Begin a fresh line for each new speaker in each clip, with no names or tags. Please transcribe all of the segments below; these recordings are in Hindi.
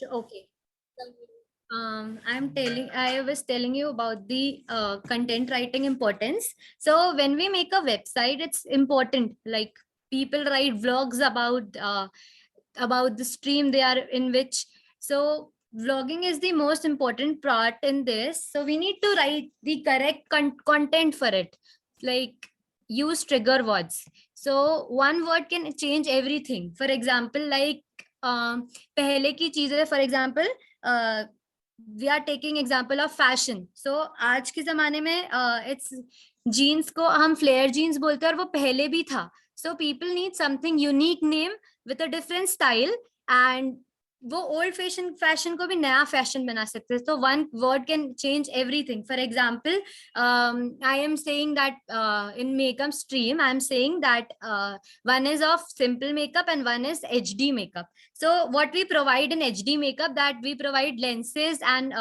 Okay. I was telling you about the content writing importance. So when we make a website, it's important. Like people write vlogs about the stream they are in which. So vlogging is the most important part in this. So we need to write the correct content for it. Like use trigger words. So one word can change everything. For example, like पहले की चीजें, for example we are taking example of fashion. So आज के जमाने में इट्स जीन्स को हम फ्लेयर जीन्स बोलते हैं और वो पहले भी था. So people need something unique name with a different style, and वो ओल्ड फैशन को भी नया फैशन बना सकते हैं. तो one word can change everything. For example, I am saying that in makeup stream, I am saying that one is of simple makeup and one is HD makeup. So what we provide in HD makeup, that we provide lenses and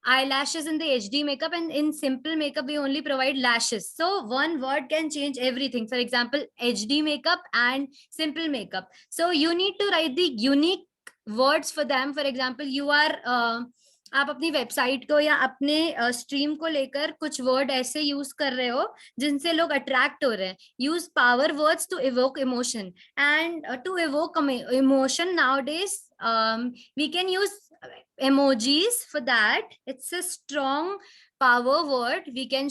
eyelashes in the HD makeup, and in simple makeup we only provide lashes. So one word can change everything. For example, HD makeup and simple makeup. So you need to write the unique words for them. For example, you are आप अपनी वेबसाइट को या अपने स्ट्रीम को लेकर कुछ वर्ड ऐसे यूज कर रहे हो जिनसे लोग अट्रैक्ट हो रहे हैं. Use power words to evoke emotion, and to evoke emotion nowadays, we can use emojis for that. It's a strong power word. We can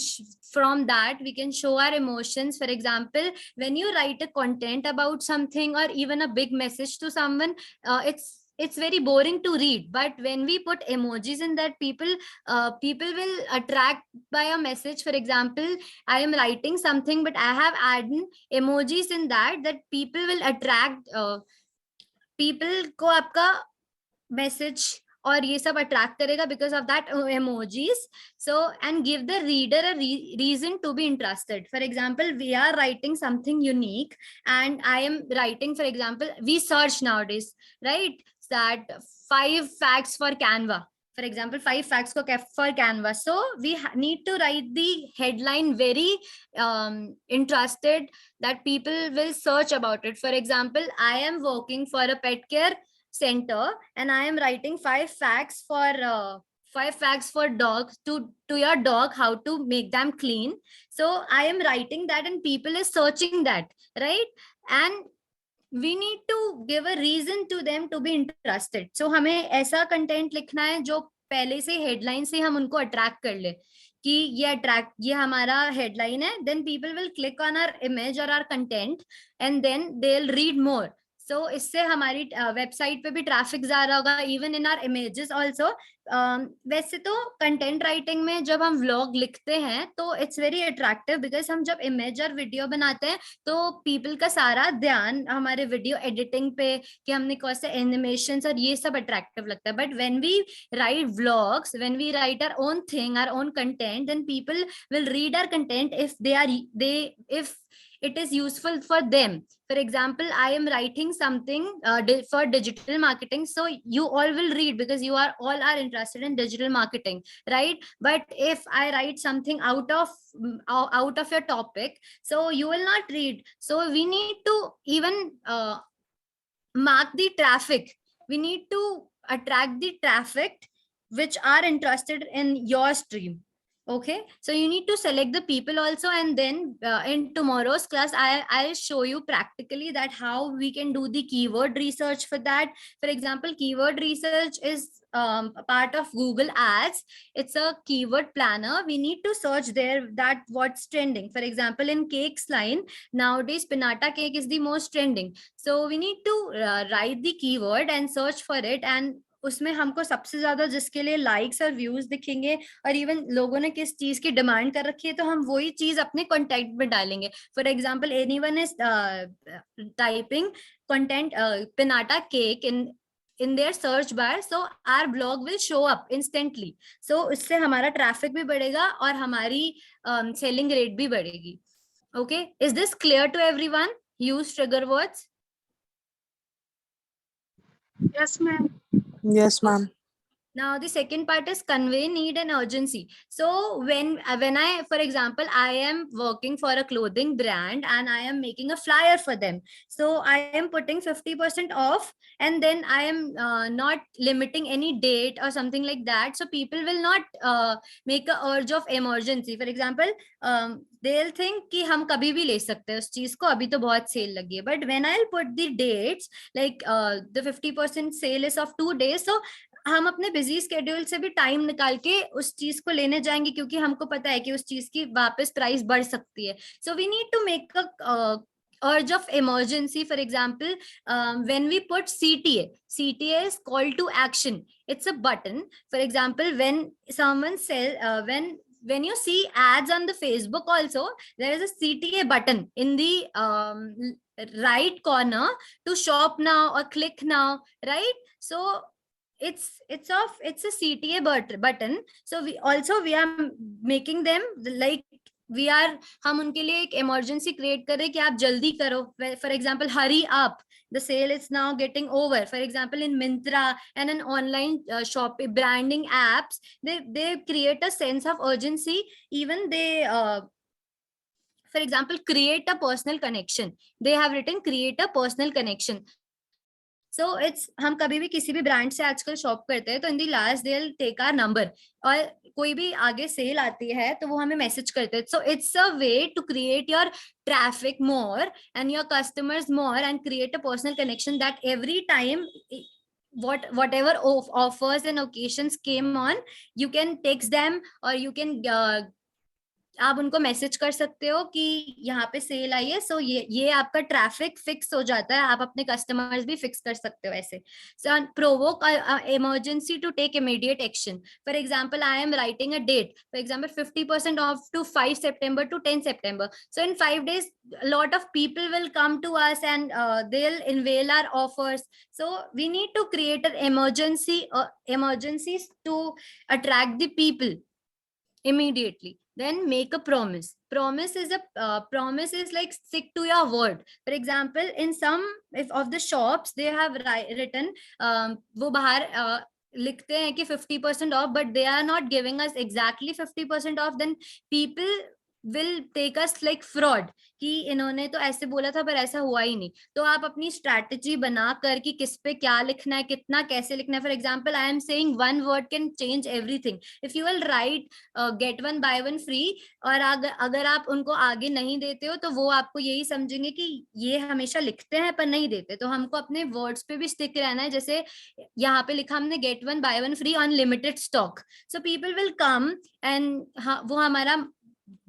from that we can show our emotions. For example, when you write a content about something or even a big message to someone, it's very boring to read, but when we put emojis in that, people will attract by a message. For example, I am writing something but I have added emojis in that people will attract, people को आपका message और ये सब अट्रैक्ट करेगा because of that emojis. So and give the reader a reason to be interested. For example, we are writing something unique and I am writing, for example, we search nowadays, right, that 5 facts for Canva. For example, 5 facts for Canva. So we need to write the headline very interested, that people will search about it. For example, I am working for a pet care center and I am writing 5 facts for dogs, to your dog, how to make them clean. So I am writing that and people is searching that, right? And we need to give a reason to them to be interested. So हमें ऐसा कंटेंट लिखना है जो पहले से हेडलाइन से हम उनको अट्रैक्ट कर ले कि ये हमारा हेडलाइन है, then people will click on our image or our content and then they'll read more. So इससे हमारी वेबसाइट पे भी ट्रैफिक ज्यादा होगा, even in are images also. वैसे तो कंटेंट राइटिंग में जब हम व्लॉग लिखते हैं तो इट्स वेरी अट्रैक्टिव, बिकॉज हम जब इमेज और वीडियो बनाते हैं तो पीपल का सारा ध्यान हमारे वीडियो एडिटिंग पे कि हमने कौन से एनिमेशन और ये सब अट्रैक्टिव लगता है. But when we write vlogs, when we write our own thing, our own content, then people will read our content if it is useful for them. For example, I am writing something for digital marketing, so you all will read because you are all are interested in digital marketing, right? But if I write something out of your topic, so you will not read. So we need to even mark the traffic. We need to attract the traffic which are interested in your stream. Okay, so you need to select the people also, and then in tomorrow's class I'll show you practically that how we can do the keyword research for that. For example, keyword research is a part of Google Ads. It's a keyword planner. We need to search there that what's trending. For example, in cakes line nowadays, pinata cake is the most trending. So we need to write the keyword and search for it, and उसमें हमको सबसे ज्यादा जिसके लिए लाइक्स और व्यूज दिखेंगे और इवन लोगों ने किस चीज की डिमांड कर रखी है तो हम वही चीज अपने कंटेंट में डालेंगे. For example, anyone is typing content piñata cake in their search bar, so our blog will show up instantly. So इससे हमारा ट्रैफिक भी बढ़ेगा और हमारी सेलिंग रेट भी बढ़ेगी. Okay, is this clear to everyone? Use trigger words.
Yes, ma'am.
Yes, ma'am.
Now the second part is convey need and urgency. So when I, for example, I am working for a clothing brand and I am making a flyer for them, so I am putting 50% off, and then I am not limiting any date or something like that, so people will not make a urge of emergency. For example, they'll think कि हम कभी भी ले सकते हैं उस चीज को, अभी तो बहुत सेल लगी है, but when I'll put the dates like the 50% sale is of 2 days, so हम अपने बिजी स्केड्यूल से भी टाइम निकाल के उस चीज को लेने जाएंगे, क्योंकि हमको पता है कि उस चीज की वापस प्राइस बढ़ सकती है. So we need to make a urge of emergency. For example, when we put CTA is call to action. It's a button. For example, when someone when you see ads on the Facebook also, there is a CTA button in the right corner to shop now or click now, right? So it's a CTA button. So we are making them like we are, हम उनके लिए एक इमरजेंसी क्रिएट कर रहे हैं कि आप जल्दी करो. For example, hurry up, the sale is now getting over. For example, in Myntra and in online shop branding apps, they create a sense of urgency. Even they for example, create a personal connection. They have written create a personal connection. So it's, हम कभी भी किसी भी ब्रांड से आजकल शॉप करते हैं तो in the last they will take our number, और कोई भी आगे सेल आती है तो वो हमें मैसेज करते हैं. So it's a way to create your traffic more and your customers more and create a personal connection that every time whatever offers and occasions came on, you can text them or you can आप उनको मैसेज कर सकते हो कि यहाँ पे सेल आई है. सो ये आपका ट्रैफिक फिक्स हो जाता है, आप अपने कस्टमर्स भी फिक्स कर सकते हो ऐसे. So provoke emergency to take immediate action. For example, I am writing a date, for example 50% off to 5 September to 10 September. So in 5 days a lot of people will come to us and they'll unveil our offers. So we need to create an emergencies to attract the people immediately. Then make a promise. Promise is like stick to your word. For example, in some of the shops they have written वो बाहर लिखते हैं कि 50% off, but they are not giving us exactly 50% off. Then people will take us like fraud कि इन्होंने तो ऐसे बोला था पर ऐसा हुआ ही नहीं. तो आप अपनी स्ट्रैटेजी बना कर कि किस पे क्या लिखना है, कितना कैसे लिखना है. For example, I am saying one word can change everything. If you will right get one by one free, और अगर आप उनको आगे नहीं देते हो तो वो आपको यही समझेंगे कि ये हमेशा लिखते हैं पर नहीं देते. तो हमको अपने वर्ड्स पे भी स्टिक रहना है. जैसे यहाँ पे लिखा हमने get one by one free on limited stock. So people will come and वो हमारा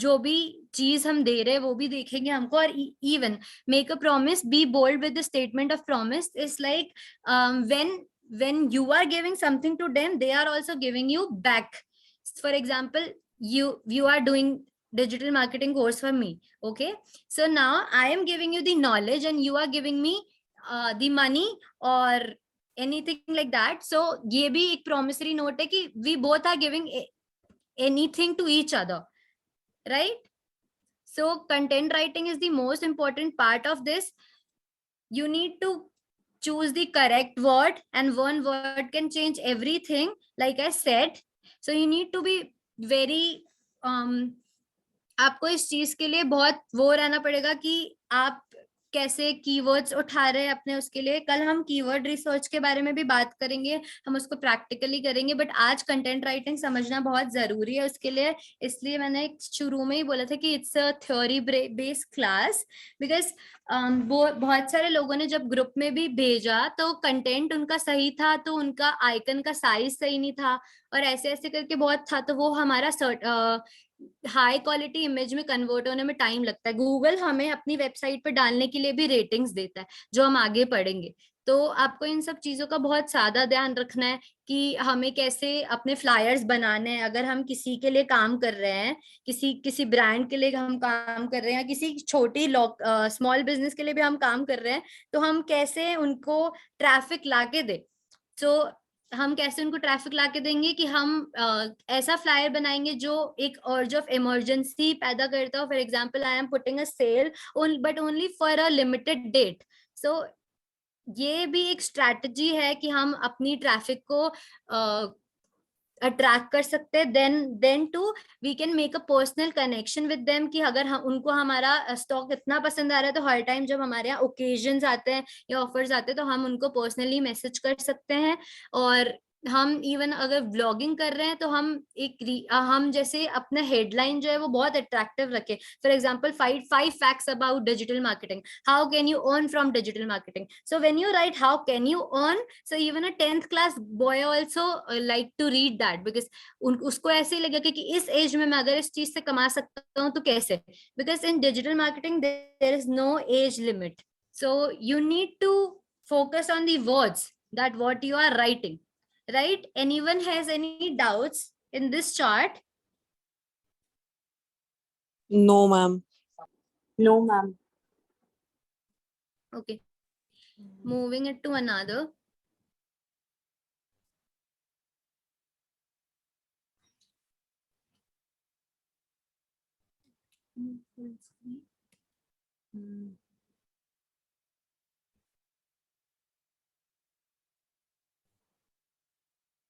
जो भी चीज हम दे रहे हैं वो भी देखेंगे हमको. और even make a promise, be bold with the statement of promise. Is like when you are giving something to them, they are also giving you back. For example, you are doing digital marketing course for me, okay? So now I am giving you the knowledge and you are giving me the money or anything like that. So ये भी एक promissory note है कि we both are giving anything to each other, right? So content writing is the most important part of this. You need to choose the correct word, and one word can change everything, like I said. So you need to be very आपको इस चीज के लिए बहुत वो रहना पड़ेगा कि आप कैसे कीवर्ड्स उठा रहे हैं अपने उसके लिए. कल हम कीवर्ड रिसर्च के बारे में भी बात करेंगे, हम उसको प्रैक्टिकली करेंगे. बट आज कंटेंट राइटिंग समझना बहुत जरूरी है उसके लिए. इसलिए मैंने शुरू में ही बोला था कि it's a theory based class. Because बहुत सारे लोगों ने जब ग्रुप में भी भेजा तो कंटेंट उनका सही था, तो उनका आइकन का साइज सही नहीं था और ऐसे ऐसे करके बहुत था. तो वो हमारा हाई क्वालिटी इमेज में कन्वर्ट होने में टाइम लगता है. गूगल हमें अपनी वेबसाइट पर डालने के लिए भी रेटिंग्स देता है, जो हम आगे पढ़ेंगे. तो आपको इन सब चीजों का बहुत ज्यादा ध्यान रखना है कि हमें कैसे अपने फ्लायर्स बनाने हैं. अगर हम किसी के लिए काम कर रहे हैं, किसी ब्रांड के लिए हम काम कर रहे हैं, किसी छोटी स्मॉल बिजनेस के लिए भी हम काम कर रहे हैं, तो हम कैसे उनको ट्रैफिक ला के दे. सो हम कैसे उनको ट्रैफिक ला के देंगे कि हम ऐसा फ्लायर बनाएंगे जो एक अर्ज ऑफ इमरजेंसी पैदा करता हो. For example, I am putting a sale but only for a limited date. So ये भी एक स्ट्रैटेजी है कि हम अपनी ट्रैफिक को अट्रैक्ट कर सकते हैं, then two we can make a personal connection with them, कि अगर हम उनको हमारा स्टॉक इतना पसंद आ रहा है तो हर टाइम जब हमारे यहाँ ओकेजन्स आते हैं या ऑफर्स आते हैं तो हम उनको पर्सनली मैसेज कर सकते हैं। और हम इवन अगर व्लॉगिंग कर रहे हैं तो हम जैसे अपना हेडलाइन जो है वो बहुत अट्रैक्टिव रखे। For example, five facts about digital marketing, how can you earn from digital marketing. So when you right how can you earn, so even a 10th class boy also like to read that, because उसको ऐसे ही लगेगा कि इस एज में मैं अगर इस चीज से कमा सकता हूँ तो कैसे, because in digital marketing there is no age limit, so you need to focus on the words that what you are writing, right? Anyone has any doubts in this chart?
No, ma'am.
No, ma'am.
Okay, moving it to another.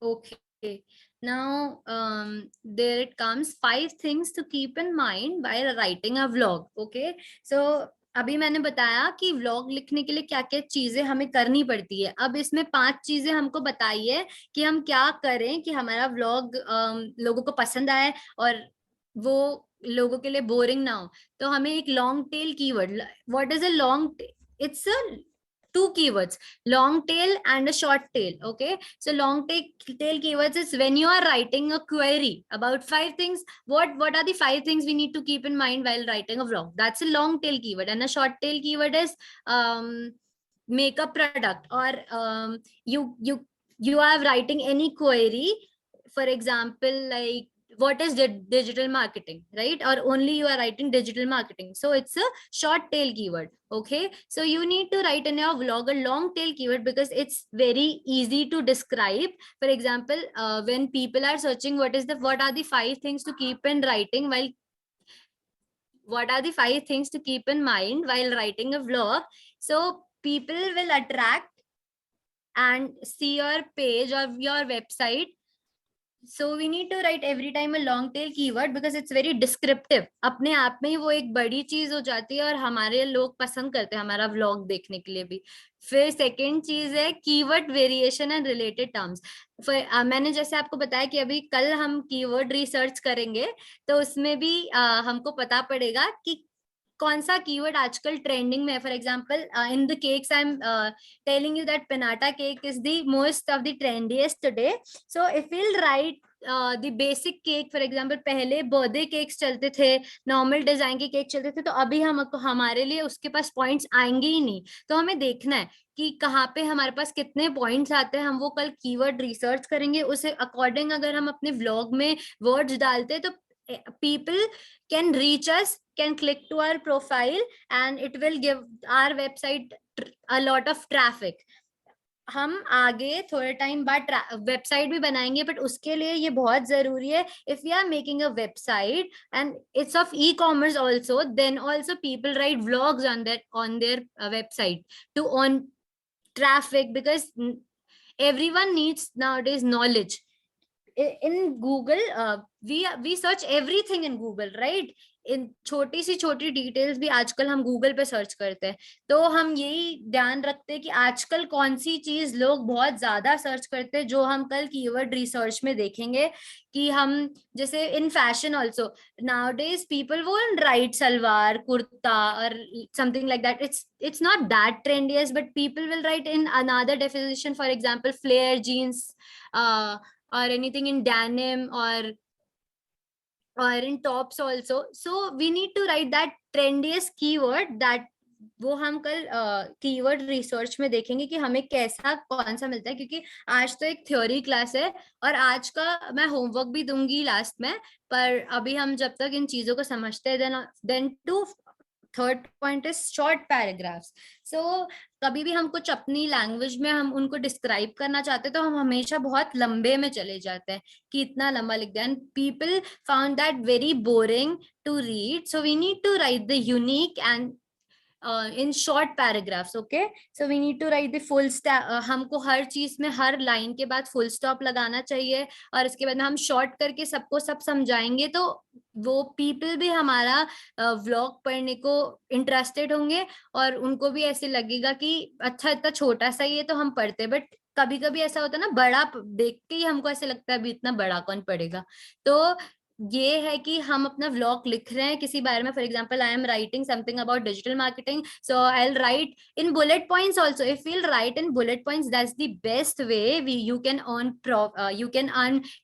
Okay, now there it comes, 5 things to keep in mind while writing a vlog. Okay, so अभी मैंने बताया कि व्लॉग लिखने के लिए क्या क्या चीजें हमें करनी पड़ती है। अब इसमें 5 चीजें हमको बताइए कि हम क्या करें कि हमारा व्लॉग लोगों को पसंद आए और वो लोगों के लिए बोरिंग ना हो। तो हमें एक long tail keyword, what is a long, it's a two keywords, long tail and a short tail. Okay, so long tail keywords is when you are writing a query about 5 things, what are the 5 things we need to keep in mind while writing a vlog. That's a long tail keyword. And a short tail keyword is make a product, or you are writing any query, for example, like what is digital marketing, right? Or only you are writing digital marketing, so it's a short tail keyword. Okay, so you need to write in your vlog a long tail keyword because it's very easy to describe. For example, when people are searching what are the 5 things to keep in writing while what are the 5 things to keep in mind while writing a vlog, so people will attract and see your page or your website. So we need to write every time a long tail keyword because it's very descriptive. अपने आप में ही वो एक बड़ी चीज हो जाती है और हमारे लोग पसंद करते हैं हमारा व्लॉग देखने के लिए भी। फिर सेकंड चीज है keyword variation and related terms. मैंने जैसे आपको बताया कि अभी कल हम कीवर्ड रिसर्च करेंगे, तो उसमें भी हमको पता पड़ेगा कि कौन सा कीवर्ड आजकल ट्रेंडिंग में है। For example, in the cakes I am telling you that pinata cake is the most of the trendiest today. So if we'll write the basic cake, for example पहले बर्थडे केक्स चलते थे, नॉर्मल डिजाइन के केक चलते थे, तो अभी हमारे लिए उसके पास पॉइंट्स आएंगे ही नहीं। तो हमें देखना है कि कहाँ पे हमारे पास कितने पॉइंट्स आते हैं, हम वो कल कीवर्ड रिसर्च करेंगे, उसे अकॉर्डिंग अगर हम अपने व्लॉग में वर्ड्स डालते हैं तो people can reach us, can click to our profile, and it will give our website a lot of traffic. हम आगे थोड़े टाइम बाद वेबसाइट भी बनाएंगे, बट उसके लिए ये बहुत जरूरी है। If we are making a website and it's of e commerce also, then also people write vlogs on their website to earn traffic, because everyone needs nowadays knowledge. In Google, we search everything in Google, right? इन छोटी सी छोटी डिटेल्स भी आजकल हम गूगल पे सर्च करते हैं। तो हम यही ध्यान रखते हैं कि आजकल कौन सी चीज लोग बहुत ज्यादा सर्च करते हैं, जो हम कल कीवर्ड रिसर्च में देखेंगे। कि हम जैसे in fashion also nowadays people won't write salwar kurta or something like that. It's not that trendiest, but people will write in another definition, for example flare jeans, or anything in denim, or in tops also. So we need to write that trendiest keyword, that वो हम कल कीवर्ड रिसर्च में देखेंगे कि हमें कैसा कौन सा मिलता है। क्योंकि आज तो एक थ्योरी क्लास है और आज का मैं होमवर्क भी दूंगी लास्ट में, पर अभी हम जब तक इन चीजों को समझते हैं, then to third point is short paragraphs. So कभी भी हम कुछ अपनी लैंग्वेज में हम उनको डिस्क्राइब करना चाहते हैं तो हम हमेशा बहुत लंबे में चले जाते हैं कि इतना लंबा लिख दें, and people found that very boring to read. So we need to write the unique and in short paragraphs. Okay, so we need to write the full stop. हमको हर चीज में हर लाइन के बाद फुल स्टॉप लगाना चाहिए, और इसके बाद में हम शॉर्ट करके सबको सब समझाएंगे, तो वो पीपल भी हमारा व्लॉग पढ़ने को इंटरेस्टेड होंगे, और उनको भी ऐसे लगेगा कि अच्छा इतना छोटा सा ही है तो हम पढ़ते। बट कभी कभी ऐसा होता है ना, बड़ा देख के ही हमको ऐसे लगता है अभी इतना बड़ा कौन पढ़ेगा। तो ये है कि हम अपना व्लॉग लिख रहे हैं किसी बारे में, for example I am writing something about digital marketing, so I will write in bullet points also. If we'll write in bullet points, that's the best way you can earn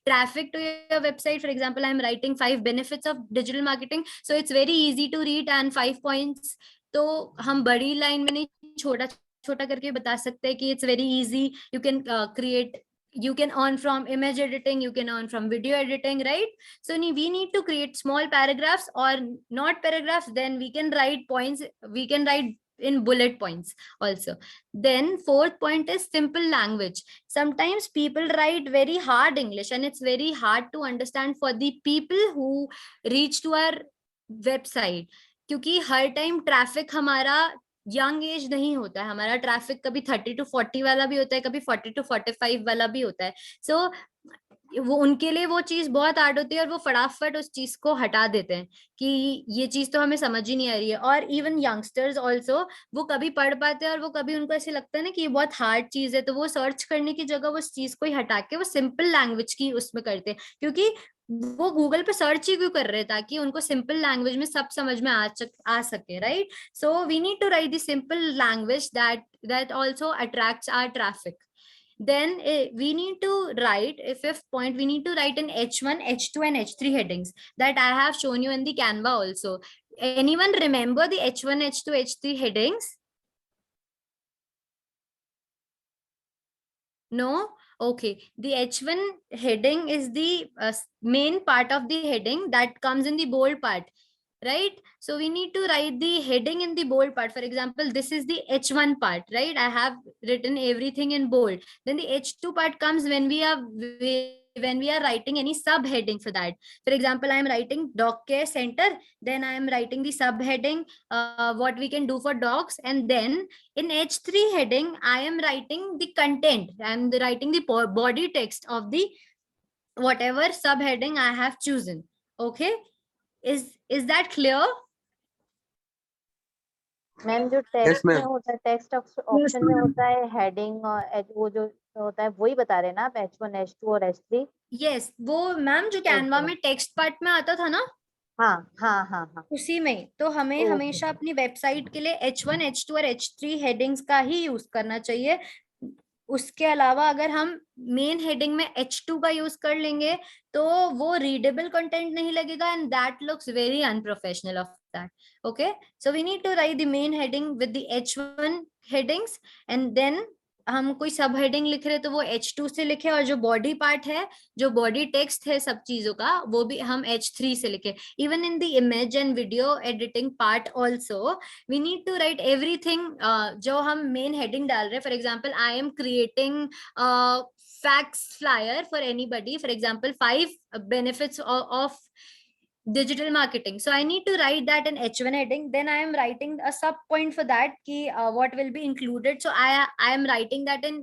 traffic to your website. For example, I'm writing 5 benefits of digital marketing, so it's very easy to read, and 5 points. तो हम बड़ी लाइन में नहीं, छोटा छोटा करके बता सकते हैं कि it's very easy. You can create, you can earn from image editing, you can earn from video editing, right? So we need to create small paragraphs, or not paragraphs, then we can write points, we can write in bullet points also. Then fourth point is simple language. Sometimes people write very hard English, and it's very hard to understand for the people who reach to our website, क्योंकि हर टाइम ट्रैफिक हमारा यंग एज नहीं होता है, हमारा ट्रैफिक कभी 30 to 40 वाला भी होता है, कभी 40 to 45 वाला भी होता है। सो वो उनके लिए वो चीज बहुत हार्ड होती है, और वो फटाफट उस चीज को हटा देते हैं कि ये चीज तो हमें समझ ही नहीं आ रही है। और इवन यंगस्टर्स ऑल्सो, वो कभी पढ़ पाते हैं और वो कभी उनको ऐसे लगता है ना कि ये बहुत हार्ड चीज है, तो वो सर्च करने की जगह वो उस चीज को ही हटा के वो सिंपल लैंग्वेज की उसमें करते हैं, क्योंकि वो गूगल पे सर्च ही क्यों कर रहे हैं, ताकि उनको सिंपल लैंग्वेज में सब समझ में आ सके, right? So we need to write the simple language that also attracts our traffic. Then we need to write a fifth point, we need to write in H1, H2 and H3 headings that I have shown you in the Canva also. Anyone remember the H1, H2, H3 headings? No? Okay, the H1 heading is the main part of the heading that comes in the bold part, right? So we need to write the heading in the bold part. For example, this is the H1 part, right? I have written everything in bold. Then the H2 part comes when we are writing any subheading for that. For example, I am writing dog care center, then I am writing the subheading what we can do for dogs, and then in H3 heading I am writing the content, I am writing the body text of the whatever subheading I have chosen. Okay, is that clear?
Ma'am जो टेक्स्ट में होता है, टेक्स्ट ऑप्शन में होता है हेडिंग, और वो जो होता है वही बता रहे हैं ना आप, H1, H2 और H3?
यस, वो मैम जो कैनवा में टेक्स्ट पार्ट में आता था ना,
हाँ हाँ हाँ हाँ,
उसी में। तो हमें हमेशा अपनी वेबसाइट के लिए H1, H2 और H3 हेडिंग्स का ही यूज करना चाहिए। उसके अलावा अगर हम मेन हेडिंग में H2 का यूज कर लेंगे तो वो रीडेबल कंटेंट नहीं लगेगा, and that looks very unprofessional of that. Okay, so we need to write the main heading with the H1 headings, and then हम कोई सब हेडिंग लिख रहे तो वो H2 से लिखे, और जो बॉडी पार्ट है, जो बॉडी टेक्स्ट है सब चीजों का, वो भी हम H3 से लिखे. Even in the image and video editing part also we need to write everything. जो हम मेन हेडिंग डाल रहे हैं, for example I am creating facts flyer for anybody, for example 5 benefits of digital marketing, so I need to write that in H1 heading. Then I am writing a sub point for that ki what will be included, so I am writing that in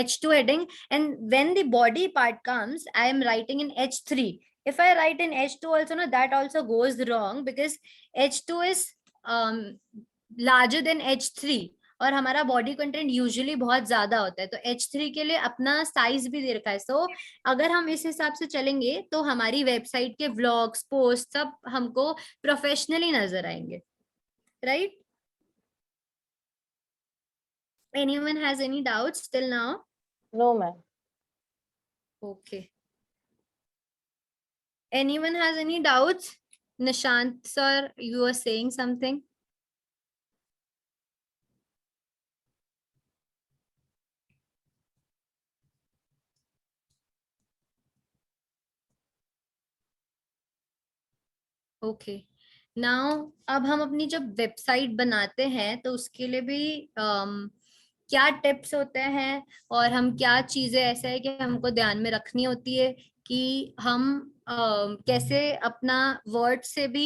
H2 heading, and when the body part comes I am writing in H3. If I write in H2 also, no, that also goes wrong because H2 is larger than H3 और हमारा बॉडी कंटेंट यूजुअली बहुत ज्यादा होता है, तो H3 के लिए अपना साइज भी दे रखा है. सो अगर हम इस हिसाब से चलेंगे तो हमारी वेबसाइट के व्लॉग्स, पोस्ट सब हमको प्रोफेशनली नजर आएंगे, right? Anyone has any doubts till now?
No, ma'am.
Okay. Anyone has any doubts? Nishant sir, you were saying something. Okay, now अब हम अपनी जब वेबसाइट बनाते हैं तो उसके लिए भी क्या टिप्स होते हैं और हम क्या चीजें ऐसा है कि हमको ध्यान में रखनी होती है कि हम कैसे अपना वर्ड से भी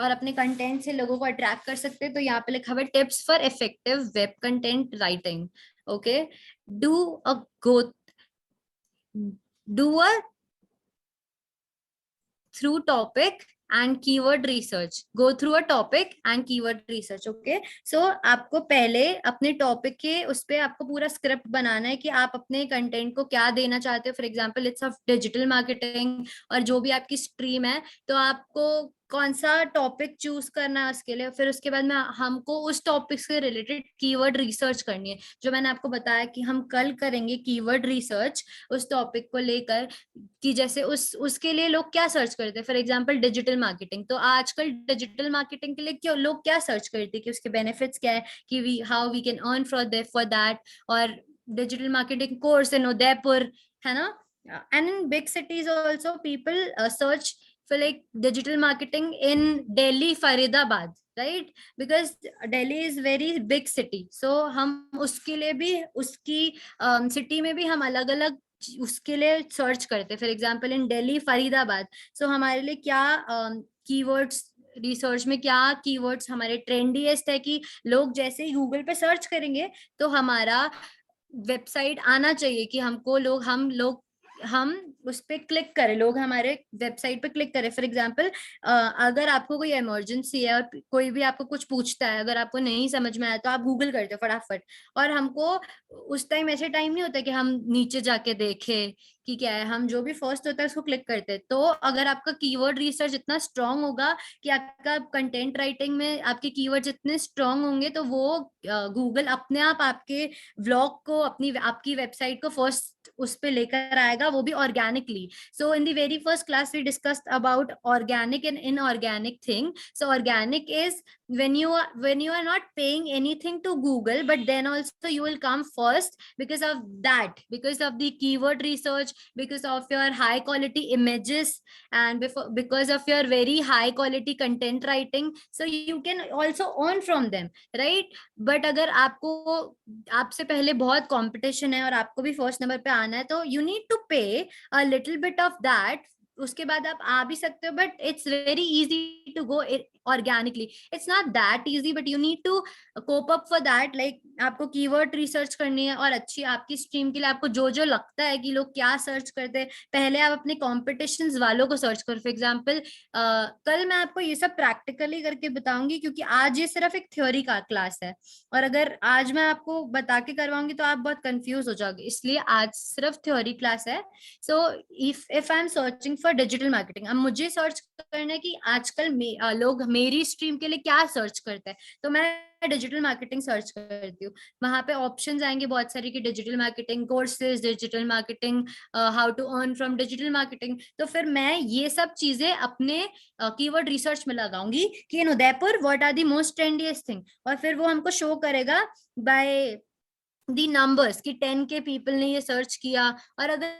और अपने कंटेंट से लोगों को अट्रैक्ट कर सकते हैं, तो यहाँ पे लिखा हुआ है tips for effective web content writing. Okay, do a go do a through topic and keyword research. Go through a topic and keyword research. Okay, so आपको पहले अपने टॉपिक के उस पे आपको पूरा स्क्रिप्ट बनाना है कि आप अपने कंटेंट को क्या देना चाहते हो. For example it's of digital marketing, और जो भी आपकी स्ट्रीम है, तो आपको कौन सा टॉपिक चूज करना है उसके लिए. फिर उसके बाद में हमको उस टॉपिक से रिलेटेड कीवर्ड रिसर्च करनी है, जो मैंने आपको बताया कि हम कल करेंगे कीवर्ड रिसर्च उस टॉपिक को लेकर, कि जैसे उसके लिए लोग क्या सर्च करते हैं. फॉर एग्जांपल डिजिटल मार्केटिंग, तो आजकल डिजिटल मार्केटिंग के लिए क्यों लोग क्या सर्च करते हैं, कि उसके बेनिफिट्स क्या है, कि we how we can earn for that. और digital marketing course in Udaipur, है ना. And in big cities also people search for like digital marketing in Delhi, Faridabad, right? Because Delhi is very big city, so हम उसके लिए भी उसकी सिटी में भी हम अलग अलग उसके लिए सर्च करते. For example in Delhi Faridabad, so हमारे लिए क्या कीवर्ड्स रिसर्च में क्या कीवर्ड्स हमारे ट्रेंडीएस्ट है, कि लोग जैसे गूगल पे सर्च करेंगे तो हमारा वेबसाइट आना चाहिए, कि हमको हम उस पे क्लिक करें, लोग हमारे वेबसाइट पे क्लिक करें. फॉर एग्जांपल अगर आपको कोई इमरजेंसी है और कोई भी आपको कुछ पूछता है, अगर आपको नहीं समझ में आया तो आप गूगल करते हो फटाफट, और हमको उस टाइम ऐसे टाइम नहीं होता कि हम नीचे जाके देखें कि क्या है, हम जो भी फर्स्ट होता है उसको क्लिक करते हैं. तो अगर आपका कीवर्ड रिसर्च इतना स्ट्रांग होगा कि आपका कंटेंट राइटिंग में आपके कीवर्ड्स इतने स्ट्रांग होंगे, तो वो गूगल अपने आप आपके व्लॉग को आपकी वेबसाइट को फर्स्ट उस पे लेकर आएगा, वो भी organically. So in the very first class we discussed about organic and inorganic thing. So organic is when you are not paying anything to Google, but then also you will come first because of that, because of the keyword research, because of your high quality images, and because of your very high quality content writing, so you can also earn from them, right? But अगर आपको आपसे पहले बहुत कंपटीशन है और आपको भी फर्स्ट नंबर पे आना है, तो you need to pay a little bit of that. उसके बाद आप आ भी सकते हो, but it's very easy to go organically. It's not that easy, but you need to cope up for that. Like आपको कीवर्ड रिसर्च करनी है, और अच्छी आपकी स्ट्रीम के लिए आपको जो जो लगता है कि लोग क्या सर्च करते हैं, पहले आप अपने कॉम्पिटिशन्स वालों को सर्च करो. फॉर एग्जांपल कल मैं आपको ये सब प्रैक्टिकली करके बताऊंगी, क्योंकि आज ये सिर्फ एक थ्योरी का क्लास है, और अगर आज मैं आपको बता के करवाऊंगी तो आप बहुत कंफ्यूज हो जाओगे, इसलिए आज सिर्फ थ्योरी क्लास है. So if I am searching for digital marketing, अब मुझे सर्च करना है कि आजकल लोग मेरी स्ट्रीम के लिए क्या सर्च करते हैं, तो मैं डिजिटल मार्केटिंग सर्च करती हूँ. वहां पे ऑप्शंस आएंगे बहुत सारे, कि digital marketing courses, digital marketing, how to earn from digital marketing. तो फिर मैं ये सब चीजें अपने कीवर्ड रिसर्च में लगाऊंगी कि in Udaipur what are the most trendiest thing, और फिर वो हमको शो करेगा बाय दी नंबर्स कि 10 के पीपल ने ये सर्च किया, और अगर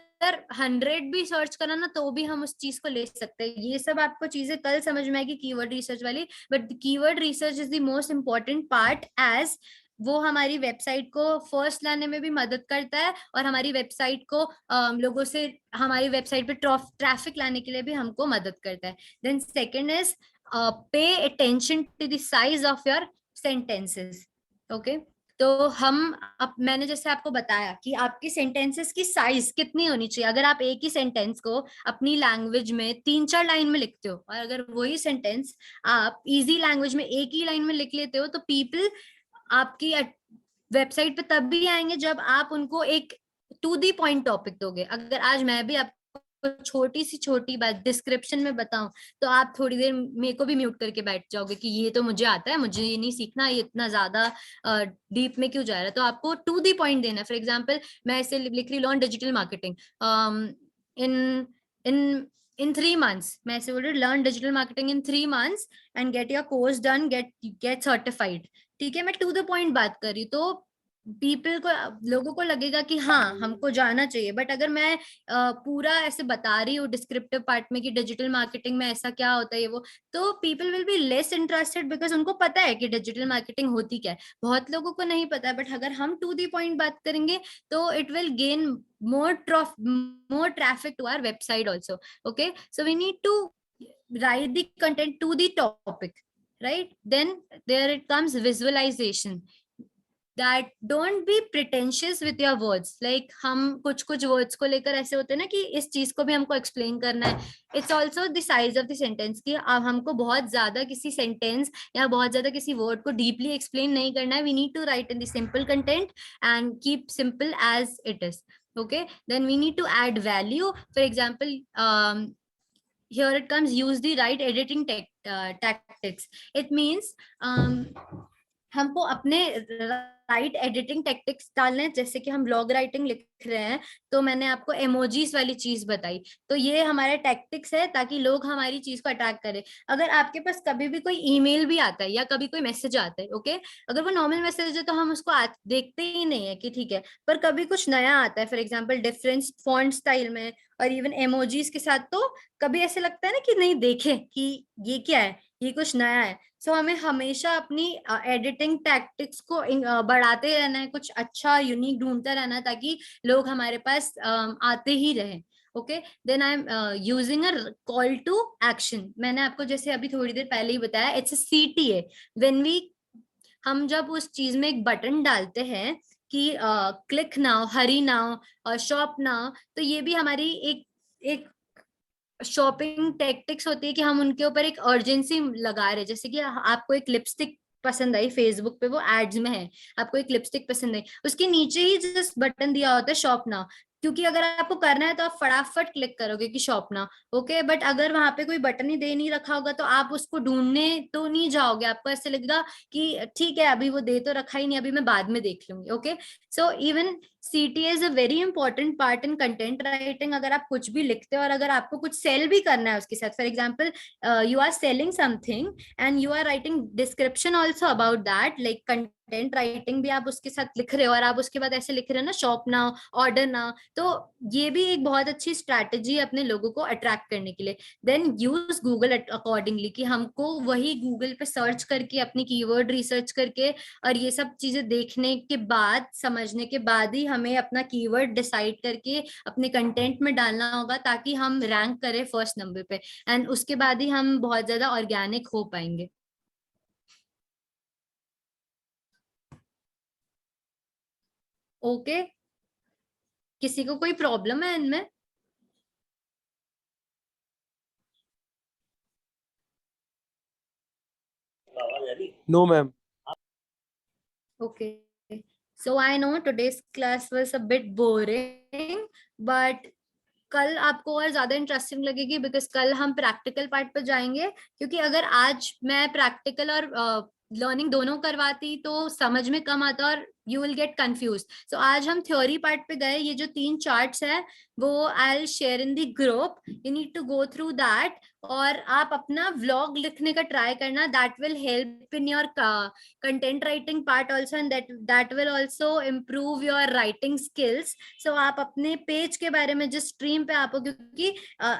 100 भी सर्च करा ना तो भी हम उस चीज को ले सकते हैं. ये सब आपको चीजें कल समझ में आएगी कीवर्ड रिसर्च वाली, but keyword research is the most important part, as वो हमारी वेबसाइट को फर्स्ट लाने में भी मदद करता है, और हमारी वेबसाइट को लोगों से हमारी वेबसाइट पे ट्रैफिक लाने के लिए भी हमको मदद करता है. Then second is pay attention to the size of your sentences. Okay, तो मैंने जैसे आपको बताया कि आपकी सेंटेंसेस की साइज कितनी होनी चाहिए. अगर आप एक ही सेंटेंस को अपनी लैंग्वेज में 3-4 लाइन में लिखते हो, और अगर वही सेंटेंस आप इजी लैंग्वेज में एक ही लाइन में लिख लेते हो, तो पीपल आपकी वेबसाइट पे तब भी आएंगे जब आप उनको एक टू दी पॉइंट टॉपिक दोगे. अगर आज मैं भी आपको छोटी बात डिस्क्रिप्शन में बताऊं, तो आप थोड़ी देर मेरे को भी म्यूट करके बैठ जाओगे कि ये तो मुझे आता है, मुझे ये नहीं सीखना, ये इतना ज्यादा डीप में क्यों जा रहा है. तो आपको टू दी पॉइंट देना है. फॉर एग्जांपल मैं ऐसे लिख रही learn digital marketing in in in 3 months, मैं ऐसे बोल रही learn digital marketing in 3 months and get your course done, gate certified. ठीक है, मैं टू द पॉइंट बात कर रही हूँ, तो पीपल को, लोगों को लगेगा कि हाँ हमको जाना चाहिए. बट अगर मैं पूरा ऐसे बता रही हूँ डिस्क्रिप्टिव पार्ट में कि डिजिटल मार्केटिंग में ऐसा क्या होता है, वो, तो people will be less interested, because उनको पता है कि डिजिटल मार्केटिंग होती क्या है. बहुत लोगों को नहीं पता है, बट अगर हम टू दी पॉइंट बात करेंगे तो it will gain more traffic to our website also. Okay, so we need to write the content to the topic, right? Then there it comes visualization, that don't be pretentious with your words. Like हम कुछ कुछ words को लेकर ऐसे होते हैं ना कि इस चीज को भी हमको explain करना है. It's also the size of the sentence कि अब हमको बहुत ज्यादा किसी sentence या बहुत ज्यादा किसी word को deeply explain नहीं करना है. We need to write in the simple content and keep simple as it is. Okay, then we need to add value. For example, here it comes, use the right editing tactics. It means हमको अपने राइट एडिटिंग टेक्टिक्स डालने हैं. जैसे कि हम ब्लॉग राइटिंग लिख रहे हैं तो मैंने आपको इमोजीज वाली चीज बताई, तो ये हमारे टैक्टिक्स है ताकि लोग हमारी चीज को अट्रैक्ट करें. अगर आपके पास कभी भी कोई ईमेल भी आता है या कभी कोई मैसेज आता है, ओके, अगर वो नॉर्मल मैसेज है तो हम उसको देखते ही नहीं है कि ठीक है, पर कभी कुछ नया आता है, for example different font style में और इवन इमोजीज के साथ, तो कभी ऐसे लगता है ना कि नहीं देखे कि ये क्या है, ये कुछ नया है. सो हमें हमेशा अपनी एडिटिंग टैक्टिक्स को बढ़ाते रहना है, कुछ अच्छा यूनिक ढूंढते रहना है ताकि लोग हमारे पास आते ही रहे. Okay, then I am using a call to action. मैंने आपको जैसे अभी थोड़ी देर पहले ही बताया, it's a CTA. When we, हम जब उस चीज में एक बटन डालते हैं कि क्लिक नाउ, हरी नाउ, शॉप नाउ, तो ये भी हमारी एक शॉपिंग टैक्टिक्स होती है कि हम उनके ऊपर एक अर्जेंसी लगा रहे. जैसे कि आपको एक लिपस्टिक पसंद आई, फेसबुक पे वो एड्स में है, आपको एक लिपस्टिक पसंद आई, उसके नीचे ही जस्ट बटन दिया होता है शॉप नाउ, क्योंकि अगर आपको करना है तो आप फटाफट क्लिक करोगे कि शॉप नाउ. ओके, बट अगर वहां पे कोई बटन ही दे नहीं रखा होगा तो आप उसको ढूंढने तो नहीं जाओगे. आपको ऐसे लगेगा कि ठीक है, अभी वो दे तो रखा ही नहीं, अभी मैं बाद में देख लूंगी. Okay, so even CTA is a very important part in content writing. अगर आप कुछ भी लिखते हो और अगर आपको कुछ सेल भी करना है उसके साथ, for example you are selling something and you are writing description also about that, like content writing भी आप उसके साथ लिख रहे हो और आप उसके बाद ऐसे लिख रहे हो ना, शॉप नाउ, ऑर्डर नाउ, तो ये भी एक बहुत अच्छी स्ट्रैटेजी है अपने लोगों को अट्रैक्ट करने के लिए. देन यूज गूगल अकॉर्डिंगली, कि हमको वही गूगल पे सर्च करके अपनी कीवर्ड रिसर्च करके और ये सब चीजें देखने के बाद, समझने के बाद ही हमें अपना कीवर्ड डिसाइड करके अपने कंटेंट में डालना होगा ताकि हम रैंक करें फर्स्ट नंबर पे, एंड उसके बाद ही हम बहुत ज्यादा ऑर्गेनिक हो पाएंगे. ओके, किसी को कोई प्रॉब्लम है इनमें?
No, ma'am.
Okay. So I know today's class was a bit boring, but कल आपको और ज्यादा इंटरेस्टिंग लगेगी बिकॉज कल हम प्रैक्टिकल पार्ट पर जाएंगे. क्योंकि अगर आज मैं प्रैक्टिकल और लर्निंग दोनों करवाती तो समझ में कम आता और यू विल गेट कंफ्यूज. सो आज हम थ्योरी पार्ट पे गए. ये जो 3 चार्ट्स है वो I will share in the group. You need to go through that और आप अपना व्लॉग लिखने का ट्राई करना. That will help in your content writing part also, and that will also improve your writing skills. So आप अपने पेज के बारे में जिस स्ट्रीम पे आप हो, क्योंकि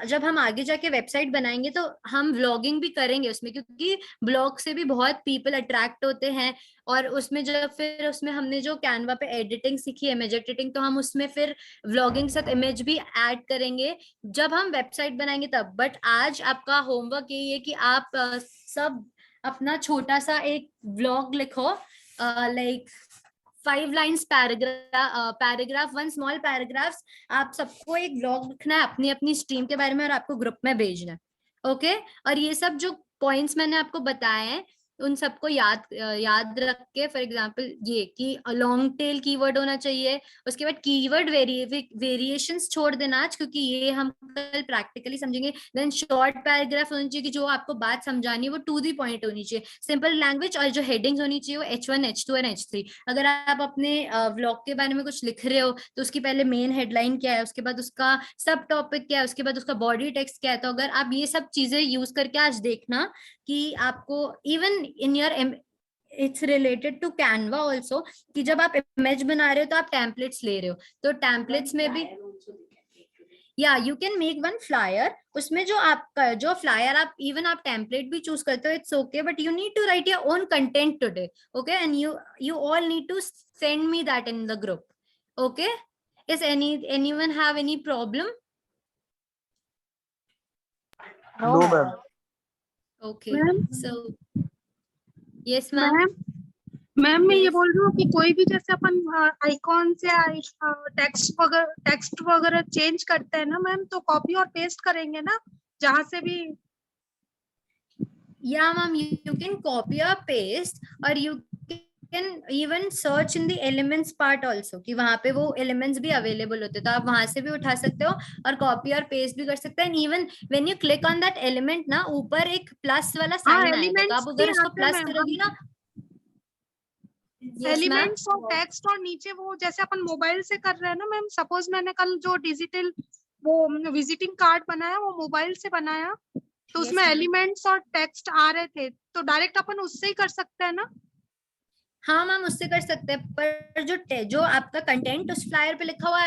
जब हम आगे जाके वेबसाइट बनाएंगे तो हम व्लॉगिंग भी करेंगे उसमें, क्योंकि ब्लॉग से भी बहुत पीपल अट्रैक्ट होते हैं. और उसमें जब फिर उसमें हमने जो कैनवा पे एडिटिंग सीखी, इमेज एडिटिंग, तो हम उसमें फिर व्लॉगिंग के साथ इमेज भी ऐड करेंगे जब हम वेबसाइट बनाएंगे तब. बट आज आपका होमवर्क यही है कि आप सब अपना छोटा सा एक व्लॉग लिखो, like 5 lines paragraph 1 small paragraphs. आप सबको एक व्लॉग लिखना है अपनी अपनी स्ट्रीम के बारे में और आपको ग्रुप में भेजना है. ओके, और ये सब जो पॉइंट्स मैंने आपको बताए हैं उन सबको याद रख के, फॉर एग्जांपल ये कि लॉन्ग टेल कीवर्ड होना चाहिए. उसके बाद कीवर्ड वेरिएशंस छोड़ देना आज, क्योंकि ये हम कल प्रैक्टिकली समझेंगे. देन शॉर्ट पैराग्राफ होनी चाहिए कि जो आपको बात समझानी है वो टू दी पॉइंट होनी चाहिए, सिंपल लैंग्वेज, और जो हेडिंग्स होनी चाहिए वो H1 H2 और H3. अगर आप अपने व्लॉग के बारे में कुछ लिख रहे हो तो उसकी पहले मेन हेडलाइन क्या है, उसके बाद उसका सब टॉपिक क्या है, उसके बाद उसका बॉडी टेक्स्ट क्या है. तो अगर आप ये सब चीजें यूज करके आज देखना कि आपको even in your, it's related to Canva also, कि जब आप इमेज बना रहे हो तो आप टेम्पलेट्स ले रहे हो, तो टेम्पलेट्स में भी या you can make one flyer. उसमें जो आपका जो फ्लायर आप इवन आप टेम्पलेट भी चूज करते हो, it's okay, but you need to write your own content today. Okay, and you all need to send me that in the group. Okay, is anyone have any problem?
No,
No, ma'am.
Okay.
Ma'am?
So yes, ma'am.
Ma'am मैं ये
Yes.
बोल रही हूँ कि कोई भी जैसे अपन आइकॉन से टेक्स्ट वगैरह चेंज करते हैं ना मैम, तो कॉपी और पेस्ट करेंगे ना जहाँ से भी।
Yeah, ma'am, you can copy or paste, or you can even search in the elements part also, कि वहां पे वो elements भी available होते हैं, तो आप वहां से भी उठा सकते हो और copy और paste भी कर सकते हैं। And even when you click on that element ना, ऊपर एक plus वाला sign आएगा, तो
एलिमेंट्स
आप
भी
अगर उसको
आते हैं
plus करोगी ना, yes ma'am,
एलिमेंट्स और टेक्स्ट, और नीचे वो जैसे अपन मोबाइल से कर रहे हैं ना मैम, सपोज मैंने कल जो डिजिटल वो विजिटिंग कार्ड बनाया वो मोबाइल से बनाया, तो
Yes,
उसमें
ma'am.
एलिमेंट्स और टेक्स्ट आ रहे थे, तो डायरेक्ट अपन उससे ही कर सकते हैं ना।
हाँ मैम, उससे कर सकते हैं, पर जो आपका कंटेंट उस फ्लायर पे लिखा हुआ है